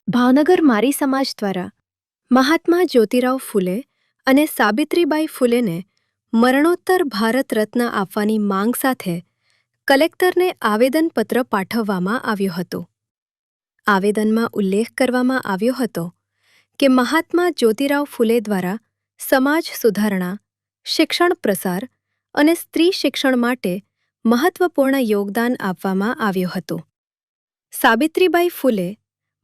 ભાવનગર મારી સમાજ દ્વારા મહાત્મા જ્યોતિરાવ ફૂલે અને સાવિત્રીબાઈ ફૂલેને મરણોત્તર ભારત રત્ન આપવાની માંગ સાથે કલેક્ટરને આવેદનપત્ર પાઠવવામાં આવ્યું હતું. આવેદનમાં ઉલ્લેખ કરવામાં આવ્યો હતો કે મહાત્મા જ્યોતિરાવ ફૂલે દ્વારા સમાજ સુધારણા, શિક્ષણ પ્રસાર અને સ્ત્રી શિક્ષણ માટે મહત્વપૂર્ણ યોગદાન આપવામાં આવ્યું હતું. સાવિત્રીબાઈ ફૂલે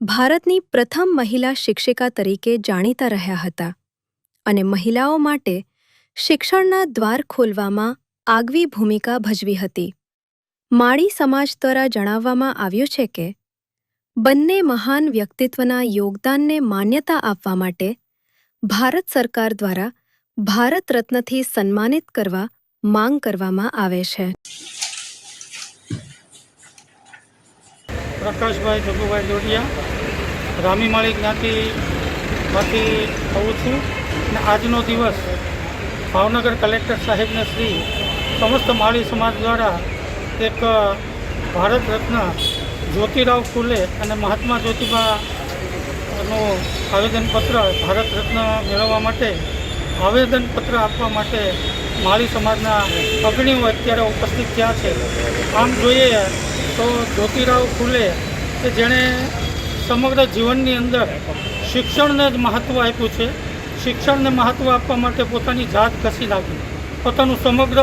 ભારતની પ્રથમ મહિલા શિક્ષિકા તરીકે જાણીતા રહ્યા હતા અને મહિલાઓ માટે શિક્ષણના દ્વાર ખોલવામાં આગવી ભૂમિકા ભજવી હતી. માળી સમાજ દ્વારા જણાવવામાં આવ્યું છે કે બંને મહાન વ્યક્તિત્વના યોગદાનને માન્યતા આપવા માટે ભારત સરકાર દ્વારા ભારત રત્નથી સન્માનિત કરવા માંગ કરવામાં આવે છે. પ્રકાશભાઈ જગુભાઈ જોડિયા, રામીમાળી જ્ઞાતિમાંથી આવું છું અને આજનો દિવસ ભાવનગર કલેક્ટર સાહેબને શ્રી સમસ્ત માળી સમાજ દ્વારા એક ભારત રત્ન જ્યોતિરાવ ફૂલે અને મહાત્મા જ્યોતિબાનું આવેદનપત્ર ભારત રત્ન મેળવવા માટે આવેદનપત્ર આપવા માટે માળી સમાજના અગ્રણીઓ અત્યારે ઉપસ્થિત થયા છે. આમ જોઈએ તો જ્યોતિરાવ ફૂલે કે જેણે સમગ્ર જીવનની અંદર શિક્ષણને જ મહત્ત્વ આપ્યું છે. શિક્ષણને મહત્ત્વ આપવા માટે પોતાની જાત ઘસી નાખી, પોતાનું સમગ્ર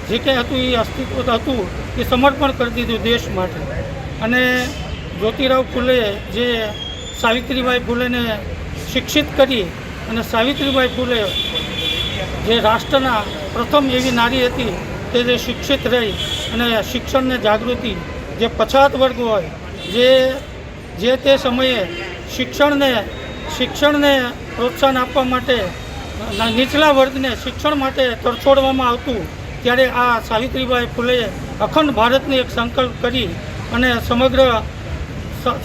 જે કંઈ હતું એ અસ્તિત્વ હતું એ સમર્પણ કરી દીધું દેશ માટે. અને જ્યોતિરાવ ફૂલે જે સાવિત્રીબાઈ ફૂલેને શિક્ષિત કરી અને સાવિત્રીબાઈ ફૂલે જે રાષ્ટ્રના પ્રથમ એવી નારી હતી તે જે શિક્ષિત રહી અને શિક્ષણને જાગૃતિ, જે પછાત વર્ગ હોય, જે તે સમયે શિક્ષણને પ્રોત્સાહન આપવા માટે નીચલા વર્ગને શિક્ષણ માટે તરછોડવામાં આવતું, ત્યારે આ સાવિત્રીબાઈ ફૂલેએ અખંડ ભારતની એક સંકલ્પ કરી અને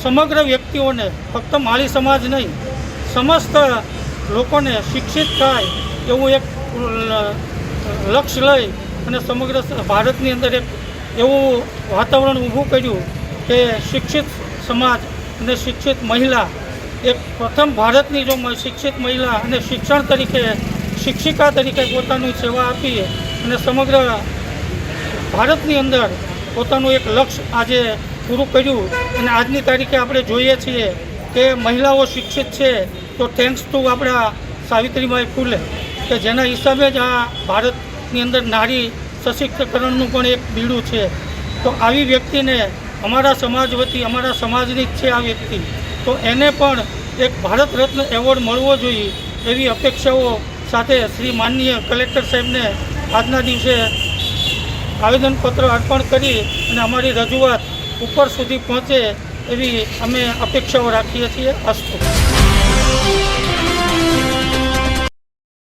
સમગ્ર વ્યક્તિઓને, ફક્ત માળી સમાજ નહીં, સમસ્ત લોકોને શિક્ષિત થાય એવું એક લક્ષ્ય લઈ અને સમગ્ર ભારતની અંદર એક એવું વાતાવરણ ઊભું કર્યું કે શિક્ષિત સમાજ અને શિક્ષિત મહિલા, એક પ્રથમ ભારતની જો શિક્ષિત મહિલા અને શિક્ષણ તરીકે, શિક્ષિકા તરીકે પોતાની સેવા આપી અને સમગ્ર ભારતની અંદર પોતાનું એક લક્ષ્ય આજે પૂરું કર્યું. અને આજની તારીખે આપણે જોઈએ છીએ કે મહિલાઓ શિક્ષિત છે તો થેન્ક્સ ટુ આપણા સાવિત્રીબાઈ ફૂલે, કે જેના હિસાબે જ આ ભારતની અંદર નારી સશક્તિકરણનું પણ એક બીડું છે. તો આવી વ્યક્તિને અમારા સમાજ વતી, અમારા સમાજની જ છે આ વ્યક્તિ, તો એને પણ એક ભારત રત્ન એવોર્ડ મળવો જોઈએ એવી અપેક્ષાઓ સાથે શ્રી માનનીય કલેક્ટર સાહેબને આજના દિવસે આવેદનપત્ર અર્પણ કરી અને અમારી રજૂઆત ઉપર સુધી પહોંચે એવી અમે અપેક્ષાઓ રાખીએ છીએ. અસ્તુ.